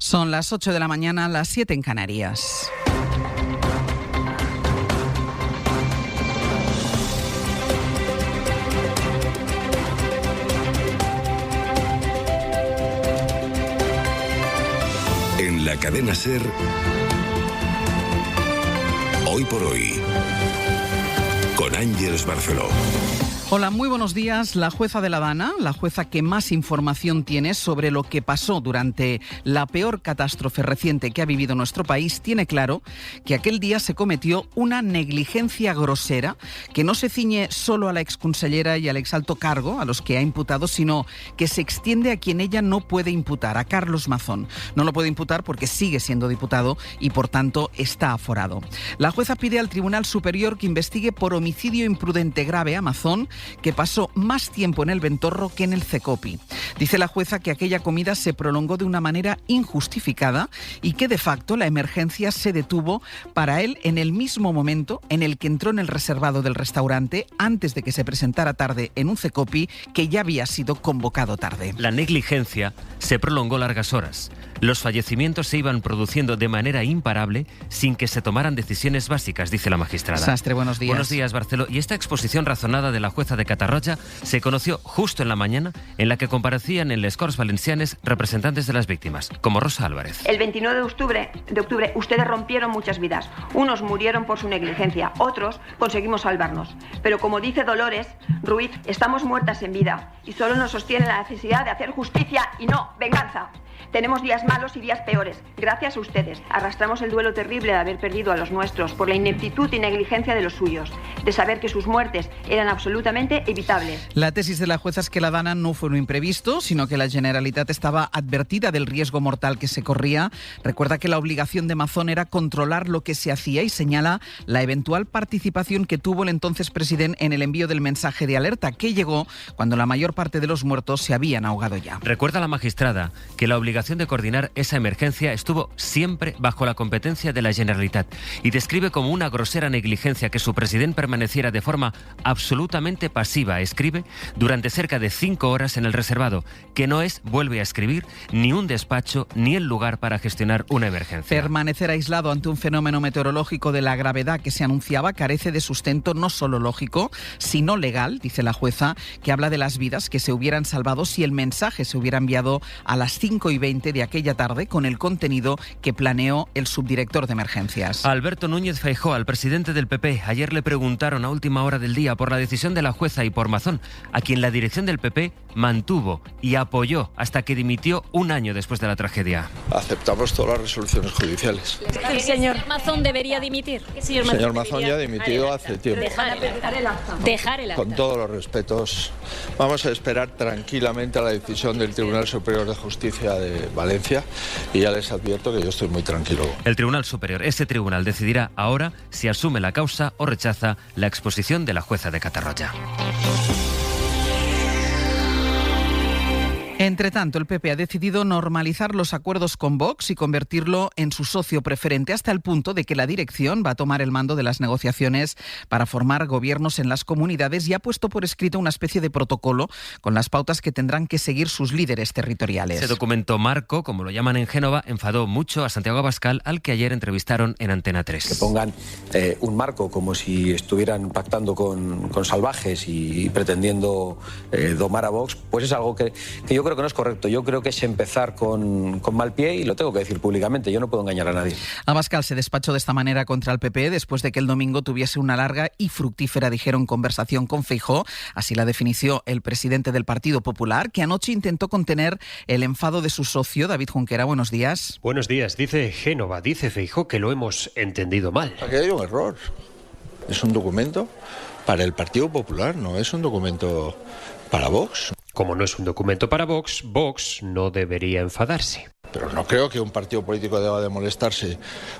Son las 8 de la mañana, las 7 en Canarias. En la cadena SER, Hoy por Hoy, con Ángeles Barceló. Hola, muy buenos días. La jueza de La Habana, la jueza que más información tiene sobre lo que pasó durante la peor catástrofe reciente que ha vivido nuestro país, tiene claro que aquel día se cometió una negligencia grosera que no se ciñe solo a la exconsellera y al exalto cargo a los que ha imputado, sino que se extiende a quien ella no puede imputar, a Carlos Mazón. No lo puede imputar porque sigue siendo diputado y, por tanto, está aforado. La jueza pide al Tribunal Superior que investigue por homicidio imprudente grave a Mazón, que pasó más tiempo en el Ventorro que en el Cecopi. Dice la jueza que aquella comida se prolongó de una manera injustificada y que de facto la emergencia se detuvo para él en el mismo momento en el que entró en el reservado del restaurante antes de que se presentara tarde en un Cecopi que ya había sido convocado tarde. La negligencia se prolongó largas horas. Los fallecimientos se iban produciendo de manera imparable sin que se tomaran decisiones básicas, dice la magistrada. Sastre, buenos días. Buenos días, Barceló. Y esta exposición razonada de la jueza de Catarroja se conoció justo en la mañana en la que comparecían en les Corts Valencianes representantes de las víctimas, como Rosa Álvarez. El 29 de octubre ustedes rompieron muchas vidas. Unos murieron por su negligencia, otros conseguimos salvarnos. Pero como dice Dolores Ruiz, estamos muertas en vida y solo nos sostiene la necesidad de hacer justicia y no venganza. Tenemos días malos y días peores. Gracias a ustedes arrastramos el duelo terrible de haber perdido a los nuestros por la ineptitud y negligencia de los suyos, de saber que sus muertes eran absolutamente evitables. La tesis de la jueza es que La Habana no fue un imprevisto, sino que la Generalitat estaba advertida del riesgo mortal que se corría. Recuerda que la obligación de Mazón era controlar lo que se hacía y señala la eventual participación que tuvo el entonces presidente en el envío del mensaje de alerta, que llegó cuando la mayor parte de los muertos se habían ahogado ya. Recuerda la magistrada que la obligación de coordinar esa emergencia estuvo siempre bajo la competencia de la Generalitat y describe como una grosera negligencia que su presidente permaneciera de forma absolutamente pasiva, escribe, durante cerca de 5 horas en el reservado, que no es, vuelve a escribir, ni un despacho ni el lugar para gestionar una emergencia. Permanecer aislado ante un fenómeno meteorológico de la gravedad que se anunciaba carece de sustento no solo lógico, sino legal, dice la jueza, que habla de las vidas que se hubieran salvado si el mensaje se hubiera enviado a las 5:20 de aquella tarde con el contenido que planeó el subdirector de emergencias. Alberto Núñez Feijóo, al presidente del PP, ayer le preguntaron a última hora del día por la decisión de la jueza y por Mazón, a quien la dirección del PP mantuvo y apoyó hasta que dimitió un año después de la tragedia. Aceptamos todas las resoluciones judiciales. ¿El señor Mazón debería dimitir? El señor Mazón ya ha dimitido hace tiempo. Dejar el acta. Con todos los respetos, vamos a esperar tranquilamente a la decisión del Tribunal Superior de Justicia de Valencia y ya les advierto que yo estoy muy tranquilo. El Tribunal Superior, ese tribunal decidirá ahora si asume la causa o rechaza la exposición de la jueza de Catarroja. Entre tanto, el PP ha decidido normalizar los acuerdos con Vox y convertirlo en su socio preferente hasta el punto de que la dirección va a tomar el mando de las negociaciones para formar gobiernos en las comunidades y ha puesto por escrito una especie de protocolo con las pautas que tendrán que seguir sus líderes territoriales. Ese documento marco, como lo llaman en Génova, enfadó mucho a Santiago Abascal, al que ayer entrevistaron en Antena 3. Que pongan un marco como si estuvieran pactando con salvajes y pretendiendo domar a Vox, pues es algo que yo creo que no es correcto. Yo creo que es empezar con mal pie y lo tengo que decir públicamente. Yo no puedo engañar a nadie. Abascal se despachó de esta manera contra el PP después de que el domingo tuviese una larga y fructífera, dijeron, conversación con Feijóo. Así la definió el presidente del Partido Popular, que anoche intentó contener el enfado de su socio, David Junquera. Buenos días. Buenos días. Dice Génova, dice Feijóo que lo hemos entendido mal. Aquí hay un error. Es un documento para el Partido Popular, no es un documento para Vox. Como no es un documento para Vox, Vox no debería enfadarse. Pero no creo que un partido político deba de molestarse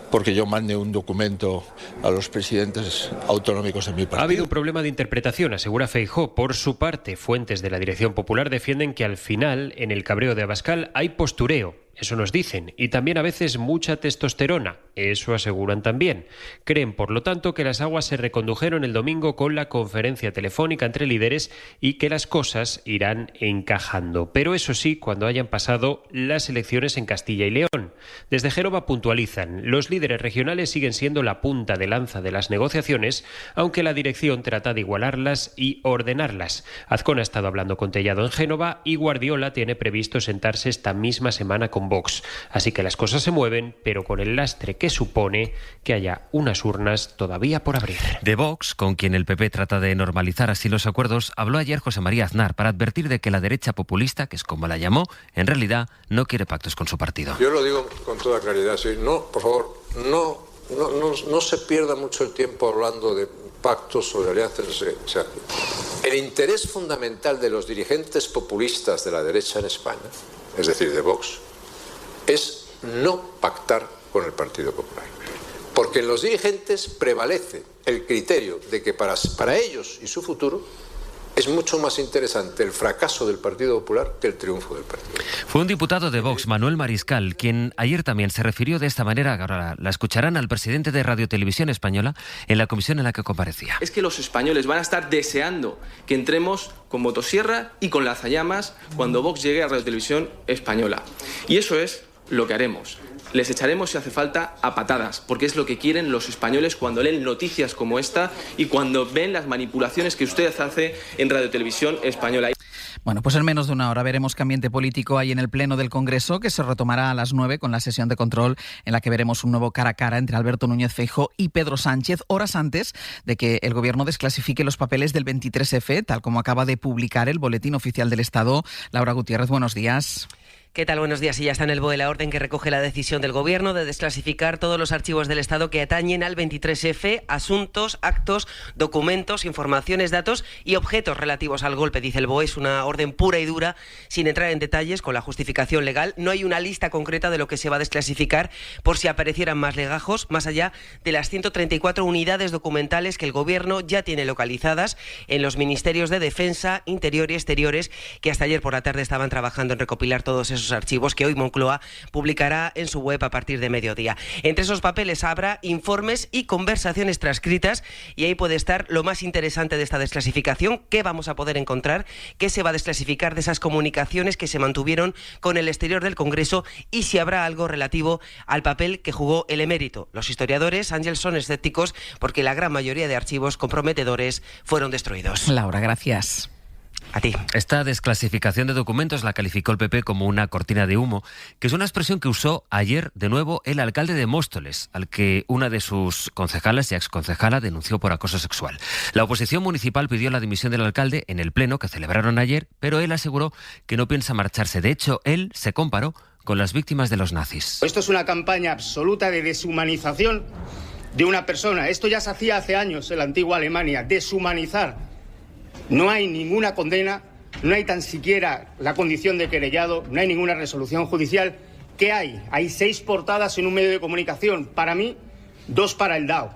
porque yo mande un documento a los presidentes autonómicos de mi partido. Ha habido un problema de interpretación, asegura Feijóo. Por su parte, fuentes de la Dirección Popular defienden que al final, en el cabreo de Abascal, hay postureo. Eso nos dicen. Y también a veces mucha testosterona. Eso aseguran también. Creen, por lo tanto, que las aguas se recondujeron el domingo con la conferencia telefónica entre líderes y que las cosas irán encajando. Pero eso sí, cuando hayan pasado las elecciones en en Castilla y León. Desde Génova puntualizan, los líderes regionales siguen siendo la punta de lanza de las negociaciones, aunque la dirección trata de igualarlas y ordenarlas. Azcón ha estado hablando con Tellado en Génova y Guardiola tiene previsto sentarse esta misma semana con Vox. Así que las cosas se mueven, pero con el lastre que supone que haya unas urnas todavía por abrir. De Vox, con quien el PP trata de normalizar así los acuerdos, habló ayer José María Aznar para advertir de que la derecha populista, que es como la llamó, en realidad no quiere pactos con su partido. Yo lo digo con toda claridad, sí. No, por favor, no se pierda mucho el tiempo hablando de pactos o de alianzas. O sea, el interés fundamental de los dirigentes populistas de la derecha en España, es decir, de Vox, es no pactar con el Partido Popular. Porque en los dirigentes prevalece el criterio de que para ellos y su futuro es mucho más interesante el fracaso del Partido Popular que el triunfo del partido. Fue un diputado de Vox, Manuel Mariscal, quien ayer también se refirió de esta manera, ahora la escucharán, al presidente de Radio Televisión Española en la comisión en la que comparecía. Es que los españoles van a estar deseando que entremos con motosierra y con lanzallamas cuando Vox llegue a Radio Televisión Española. Y eso es lo que haremos. Les echaremos, si hace falta, a patadas, porque es lo que quieren los españoles cuando leen noticias como esta y cuando ven las manipulaciones que usted hace en Radio Televisión Española. Bueno, pues en menos de una hora veremos qué ambiente político hay en el Pleno del Congreso, que se retomará a las 9 con la sesión de control en la que veremos un nuevo cara a cara entre Alberto Núñez Feijóo y Pedro Sánchez, horas antes de que el Gobierno desclasifique los papeles del 23F, tal como acaba de publicar el Boletín Oficial del Estado. Laura Gutiérrez, buenos días. ¿Qué tal? Buenos días. Y ya está en el BOE la orden que recoge la decisión del Gobierno de desclasificar todos los archivos del Estado que atañen al 23F, asuntos, actos, documentos, informaciones, datos y objetos relativos al golpe, dice el BOE. Es una orden pura y dura, sin entrar en detalles, con la justificación legal. No hay una lista concreta de lo que se va a desclasificar por si aparecieran más legajos, más allá de las 134 unidades documentales que el Gobierno ya tiene localizadas en los ministerios de Defensa, Interior y Exteriores, que hasta ayer por la tarde estaban trabajando en recopilar todos esos archivos que hoy Moncloa publicará en su web a partir de mediodía. Entre esos papeles habrá informes y conversaciones transcritas y ahí puede estar lo más interesante de esta desclasificación, qué vamos a poder encontrar, qué se va a desclasificar de esas comunicaciones que se mantuvieron con el exterior del Congreso y si habrá algo relativo al papel que jugó el emérito. Los historiadores, Ángel, son escépticos porque la gran mayoría de archivos comprometedores fueron destruidos. Laura, gracias. A ti. Esta desclasificación de documentos la calificó el PP como una cortina de humo, que es una expresión que usó ayer de nuevo el alcalde de Móstoles, al que una de sus concejalas y exconcejala denunció por acoso sexual. La oposición municipal pidió la dimisión del alcalde en el pleno que celebraron ayer, pero él aseguró que no piensa marcharse. De hecho, él se comparó con las víctimas de los nazis. Esto es una campaña absoluta de deshumanización de una persona. Esto ya se hacía hace años en la antigua Alemania, deshumanizar. No hay ninguna condena, no hay tan siquiera la condición de querellado, no hay ninguna resolución judicial. ¿Qué hay? Hay 6 portadas en un medio de comunicación. Para mí, 2 para el DAO.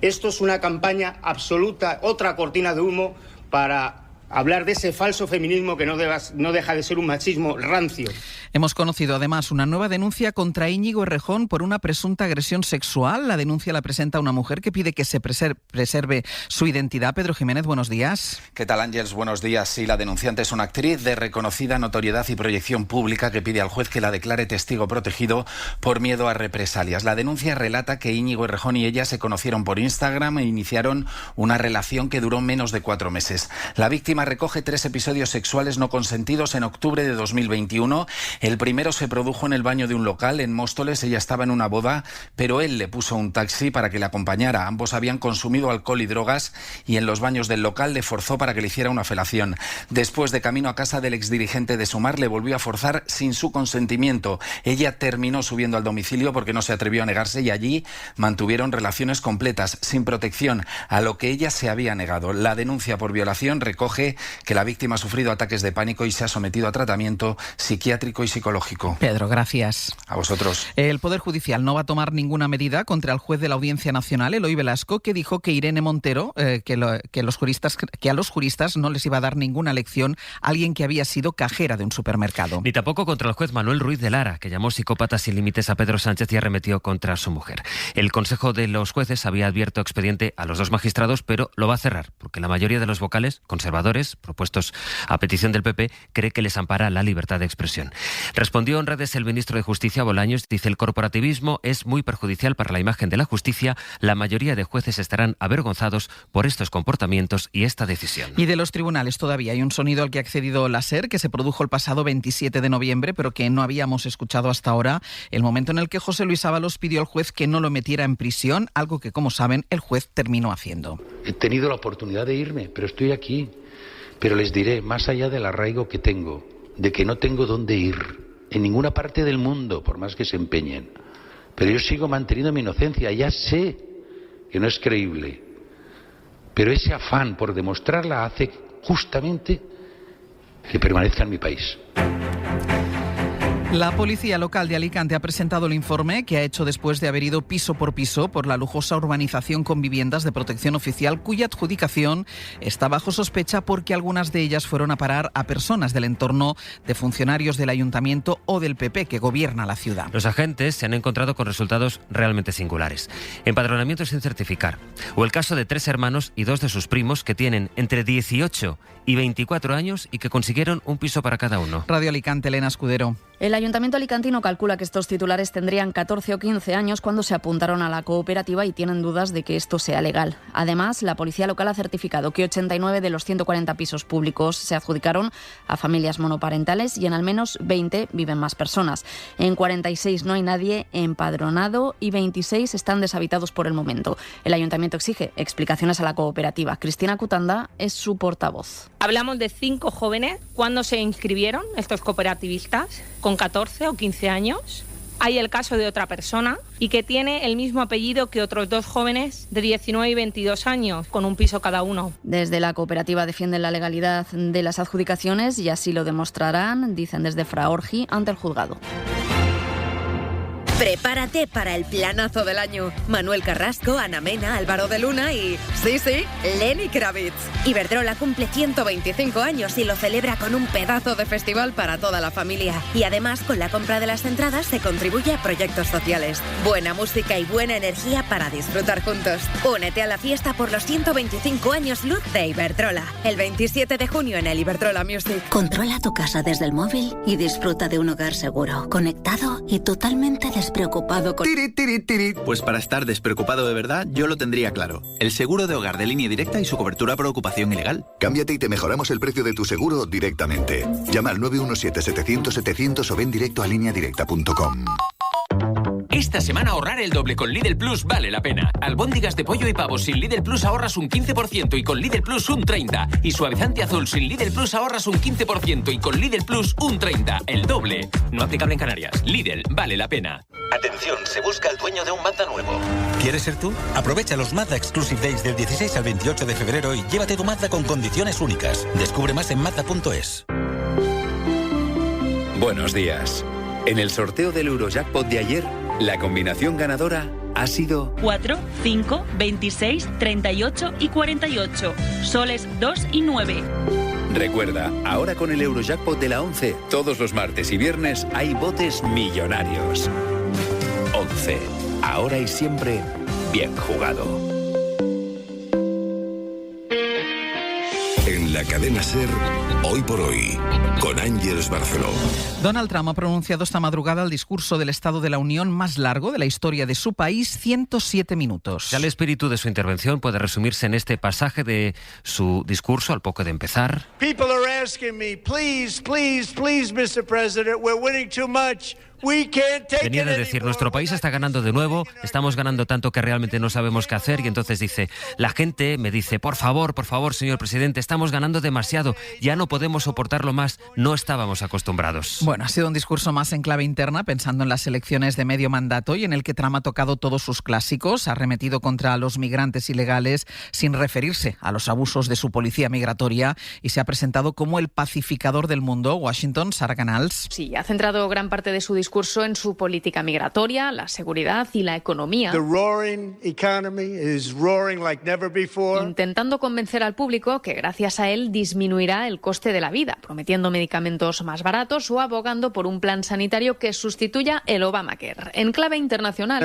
Esto es una campaña absoluta, otra cortina de humo para hablar de ese falso feminismo que no deja de ser un machismo rancio. Hemos conocido además una nueva denuncia contra Íñigo Errejón por una presunta agresión sexual. La denuncia la presenta una mujer que pide que se preserve su identidad. Pedro Jiménez, buenos días. ¿Qué tal, Ángels? Buenos días. Sí, la denunciante es una actriz de reconocida notoriedad y proyección pública que pide al juez que la declare testigo protegido por miedo a represalias. La denuncia relata que Íñigo Errejón y ella se conocieron por Instagram e iniciaron una relación que duró menos de 4 meses. La víctima recoge 3 episodios sexuales no consentidos en octubre de 2021. El primero se produjo en el baño de un local en Móstoles. Ella estaba en una boda, pero él le puso un taxi para que le acompañara. Ambos habían consumido alcohol y drogas y en los baños del local le forzó para que le hiciera una felación. Después, de camino a casa del exdirigente de Sumar, le volvió a forzar sin su consentimiento. Ella terminó subiendo al domicilio porque no se atrevió a negarse y allí mantuvieron relaciones completas, sin protección, a lo que ella se había negado. La denuncia por violación recoge que la víctima ha sufrido ataques de pánico y se ha sometido a tratamiento psiquiátrico y psicológico. Pedro, gracias. A vosotros. El Poder Judicial no va a tomar ninguna medida contra el juez de la Audiencia Nacional, Eloy Velasco, que dijo que Irene Montero, que a los juristas no les iba a dar ninguna lección a alguien que había sido cajera de un supermercado. Ni tampoco contra el juez Manuel Ruiz de Lara, que llamó psicópata sin límites a Pedro Sánchez y arremetió contra su mujer. El Consejo de los Jueces había abierto expediente a los 2 magistrados, pero lo va a cerrar, porque la mayoría de los vocales conservadores indicadores propuestos a petición del PP cree que les ampara la libertad de expresión. Respondió en redes el ministro de Justicia, Bolaños, dice: el corporativismo es muy perjudicial para la imagen de la justicia. La mayoría de jueces estarán avergonzados por estos comportamientos y esta decisión. Y de los tribunales todavía hay un sonido al que ha accedido la SER, que se produjo el pasado 27 de noviembre, pero que no habíamos escuchado hasta ahora, el momento en el que José Luis Ábalos pidió al juez que no lo metiera en prisión, algo que, como saben, el juez terminó haciendo. He tenido la oportunidad de irme, pero estoy aquí. Pero les diré, más allá del arraigo que tengo, de que no tengo dónde ir, en ninguna parte del mundo, por más que se empeñen, pero yo sigo manteniendo mi inocencia. Ya sé que no es creíble, pero ese afán por demostrarla hace justamente que permanezca en mi país. La policía local de Alicante ha presentado el informe que ha hecho después de haber ido piso por piso por la lujosa urbanización con viviendas de protección oficial, cuya adjudicación está bajo sospecha porque algunas de ellas fueron a parar a personas del entorno de funcionarios del ayuntamiento o del PP que gobierna la ciudad. Los agentes se han encontrado con resultados realmente singulares. Empadronamiento sin certificar. O el caso de 3 hermanos y 2 de sus primos que tienen entre 18 y 24 años y que consiguieron un piso para cada uno. Radio Alicante, Elena Escudero. El Ayuntamiento alicantino calcula que estos titulares tendrían 14 o 15 años cuando se apuntaron a la cooperativa y tienen dudas de que esto sea legal. Además, la policía local ha certificado que 89 de los 140 pisos públicos se adjudicaron a familias monoparentales y en al menos 20 viven más personas. En 46 no hay nadie empadronado y 26 están deshabitados por el momento. El Ayuntamiento exige explicaciones a la cooperativa. Cristina Cutanda es su portavoz. Hablamos de 5 jóvenes cuando se inscribieron estos cooperativistas, con 14 o 15 años. Hay el caso de otra persona y que tiene el mismo apellido que otros 2 jóvenes de 19 y 22 años, con un piso cada uno. Desde la cooperativa defienden la legalidad de las adjudicaciones y así lo demostrarán, dicen desde Fraorgi, ante el juzgado. Prepárate para el planazo del año. Manuel Carrasco, Ana Mena, Álvaro de Luna y, sí, Lenny Kravitz. Iberdrola cumple 125 años y lo celebra con un pedazo de festival para toda la familia. Y además, con la compra de las entradas se contribuye a proyectos sociales. Buena música y buena energía para disfrutar juntos. Únete a la fiesta por los 125 años luz de Iberdrola. El 27 de junio en el Iberdrola Music. Controla tu casa desde el móvil y disfruta de un hogar seguro, conectado y totalmente despreocupado con... Pues para estar despreocupado de verdad, yo lo tendría claro. El seguro de hogar de Línea Directa y su cobertura por ocupación ilegal. Cámbiate y te mejoramos el precio de tu seguro directamente. Llama al 917-700-700 o ven directo a lineadirecta.com. Esta semana ahorrar el doble con Lidl Plus vale la pena. Albóndigas de pollo y pavo sin Lidl Plus ahorras un 15% y con Lidl Plus un 30%. Y suavizante azul sin Lidl Plus ahorras un 15% y con Lidl Plus un 30%. El doble. No aplicable en Canarias. Lidl vale la pena. Atención, se busca el dueño de un Mazda nuevo. ¿Quieres ser tú? Aprovecha los Mazda Exclusive Days del 16 al 28 de febrero y llévate tu Mazda con condiciones únicas. Descubre más en Mazda.es. Buenos días. En el sorteo del Eurojackpot de ayer, la combinación ganadora ha sido 4, 5, 26, 38 y 48. Soles 2 y 9. Recuerda, ahora con el Eurojackpot de la 11, todos los martes y viernes hay botes millonarios. 11. Ahora y siempre, bien jugado. En la cadena SER, Hoy por Hoy, con Ángeles Barceló. Donald Trump ha pronunciado esta madrugada el discurso del Estado de la Unión más largo de la historia de su país, 107 minutos. Ya el espíritu de su intervención puede resumirse en este pasaje de su discurso al poco de empezar. People are asking me, please, Mr. President, we're winning too much. Venía de decir, nuestro país está ganando de nuevo, estamos ganando tanto que realmente no sabemos qué hacer, y entonces dice, la gente me dice, por favor, señor presidente, estamos ganando demasiado, ya no podemos soportarlo más, no estábamos acostumbrados. Bueno, ha sido un discurso más en clave interna, pensando en las elecciones de medio mandato y en el que Trump ha tocado todos sus clásicos, ha arremetido contra los migrantes ilegales sin referirse a los abusos de su policía migratoria y se ha presentado como el pacificador del mundo. Washington, Sara Canals. Sí, ha centrado gran parte de su discurso discurso en su política migratoria, la seguridad y la economía, intentando convencer al público que gracias a él disminuirá el coste de la vida, prometiendo medicamentos más baratos o abogando por un plan sanitario que sustituya el Obamacare. En clave internacional,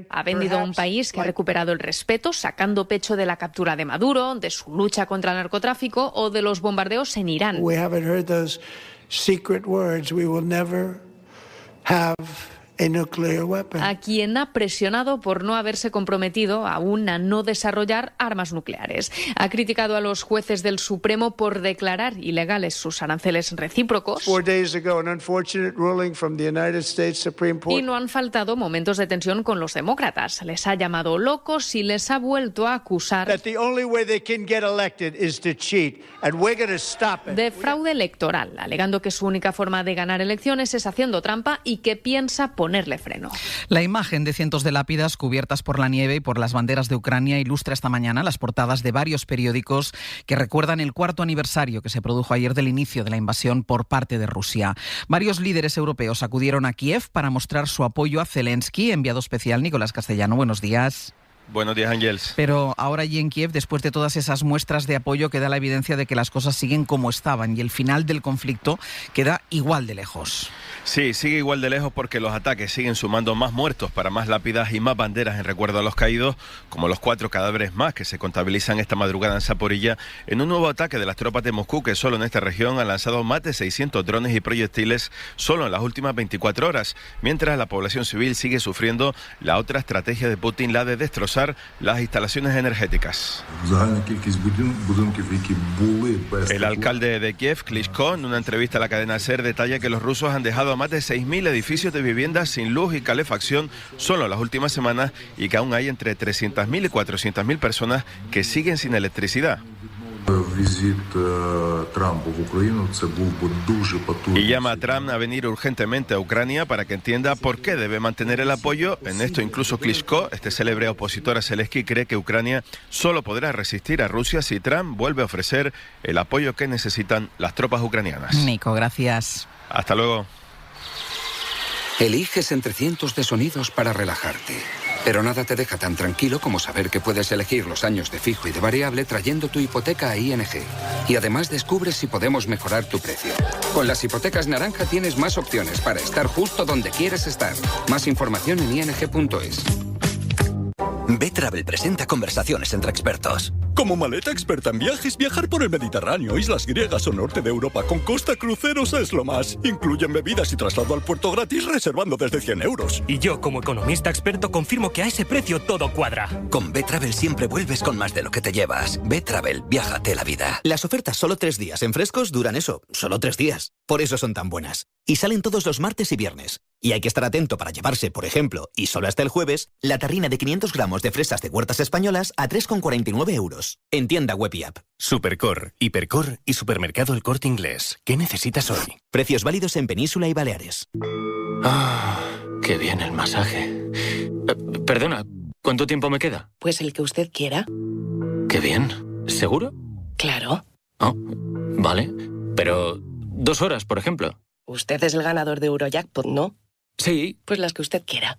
ha vendido a un país que ha recuperado el respeto, sacando pecho de la captura de Maduro, de su lucha contra el narcotráfico o de los bombardeos en Irán. A quien ha presionado por no haberse comprometido aún a no desarrollar armas nucleares. Ha criticado a los jueces del Supremo por declarar ilegales sus aranceles recíprocos. Y no han faltado momentos de tensión con los demócratas. Les ha llamado locos y les ha vuelto a acusar de fraude electoral, alegando que su única forma de ganar elecciones es haciendo trampa y que piensa ponerle freno. La imagen de cientos de lápidas cubiertas por la nieve y por las banderas de Ucrania ilustra esta mañana las portadas de varios periódicos que recuerdan el 4º aniversario que se produjo ayer del inicio de la invasión por parte de Rusia. Varios líderes europeos acudieron a Kiev para mostrar su apoyo a Zelensky. Enviado especial Nicolás Castellano, buenos días. Buenos días, Ángels. Pero ahora allí en Kiev, después de todas esas muestras de apoyo, queda la evidencia de que las cosas siguen como estaban y el final del conflicto queda igual de lejos. Sí, sigue igual de lejos porque los ataques siguen sumando más muertos para más lápidas y más banderas en recuerdo a los caídos, como los 4 cadáveres más que se contabilizan esta madrugada en Zaporilla, en un nuevo ataque de las tropas de Moscú que solo en esta región han lanzado más de 600 drones y proyectiles solo en las últimas 24 horas, mientras la población civil sigue sufriendo la otra estrategia de Putin, la de destrozar las instalaciones energéticas. El alcalde de Kiev, Klitschko, en una entrevista a la cadena SER, detalla que los rusos han dejado a más de 6.000 edificios de viviendas sin luz y calefacción solo en las últimas semanas y que aún hay entre 300.000 y 400.000 personas que siguen sin electricidad. Y llama a Trump a venir urgentemente a Ucrania para que entienda por qué debe mantener el apoyo. En esto incluso Klitschko, este célebre opositor a Zelensky, cree que Ucrania solo podrá resistir a Rusia si Trump vuelve a ofrecer el apoyo que necesitan las tropas ucranianas. Nico, gracias. Hasta luego. Eliges entre cientos de sonidos para relajarte. Pero nada te deja tan tranquilo como saber que puedes elegir los años de fijo y de variable trayendo tu hipoteca a ING. Y además descubres si podemos mejorar tu precio. Con las hipotecas naranja tienes más opciones para estar justo donde quieres estar. Más información en ing.es. B-Travel presenta conversaciones entre expertos. Como maleta experta en viajes, viajar por el Mediterráneo, islas griegas o norte de Europa con Costa Cruceros es lo más. Incluyen bebidas y traslado al puerto gratis reservando desde 100 euros. Y yo, como economista experto, confirmo que a ese precio todo cuadra. Con B-Travel siempre vuelves con más de lo que te llevas. B-Travel, viájate la vida. Las ofertas solo 3 días en Frescos duran eso, solo 3 días. Por eso son tan buenas. Y salen todos los martes y viernes. Y hay que estar atento para llevarse, por ejemplo, y solo hasta el jueves, la tarrina de 500 gramos de fresas de huertas españolas a 3,49 euros. En tienda web y app. Supercor, Hipercor y Supermercado El Corte Inglés. ¿Qué necesitas hoy? Precios válidos en Península y Baleares. Ah, qué bien el masaje. Perdona, ¿cuánto tiempo me queda? Pues el que usted quiera. Qué bien. ¿Seguro? Claro. Oh, vale. Pero 2 horas, por ejemplo. Usted es el ganador de Eurojackpot, ¿no? Sí. Pues las que usted quiera.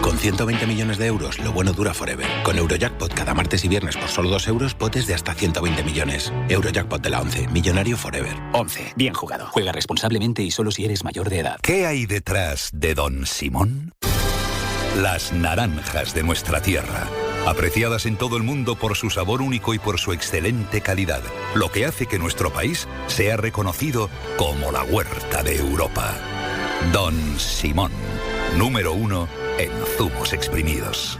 Con 120 millones de euros, lo bueno dura forever. Con Eurojackpot cada martes y viernes por solo 2 euros, potes de hasta 120 millones. Eurojackpot de la 11, millonario forever. 11. Bien jugado. Juega responsablemente y solo si eres mayor de edad. ¿Qué hay detrás de Don Simón? Las naranjas de nuestra tierra. Apreciadas en todo el mundo por su sabor único y por su excelente calidad. Lo que hace que nuestro país sea reconocido como la huerta de Europa. Don Simón, número 1 en zumos exprimidos.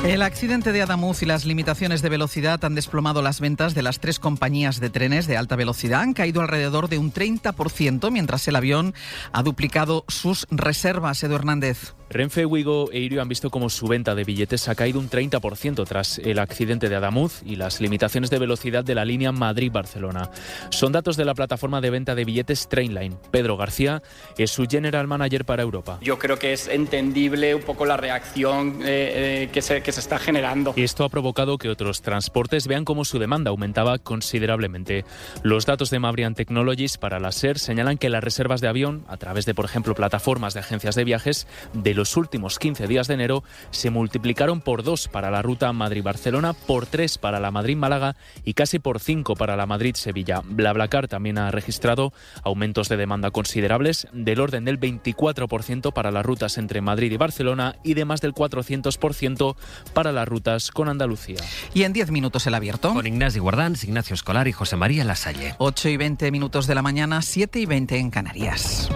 El accidente de Adamuz y las limitaciones de velocidad han desplomado las ventas de las 3 compañías de trenes de alta velocidad. Han caído alrededor de un 30%, mientras el avión ha duplicado sus reservas. Edu Hernández. Renfe, Ouigo e Irio han visto como su venta de billetes ha caído un 30% tras el accidente de Adamuz y las limitaciones de velocidad de la línea Madrid-Barcelona. Son datos de la plataforma de venta de billetes Trainline. Pedro García es su General Manager para Europa. Yo creo que es entendible un poco la reacción que se se está generando. Y esto ha provocado que otros transportes vean cómo su demanda aumentaba considerablemente. Los datos de Mabrian Technologies para la SER señalan que las reservas de avión, a través de, por ejemplo, plataformas de agencias de viajes, de los últimos 15 días de enero, se multiplicaron por 2 para la ruta Madrid-Barcelona, por 3 para la Madrid-Málaga y casi por 5 para la Madrid-Sevilla. BlaBlaCar también ha registrado aumentos de demanda considerables, del orden del 24% para las rutas entre Madrid y Barcelona y de más del 400% para las rutas con Andalucía. Y en 10 minutos el abierto. Con Ignasi Guardans, Ignacio Escolar y José María Lasalle. 8:20 de la mañana, 7:20 en Canarias.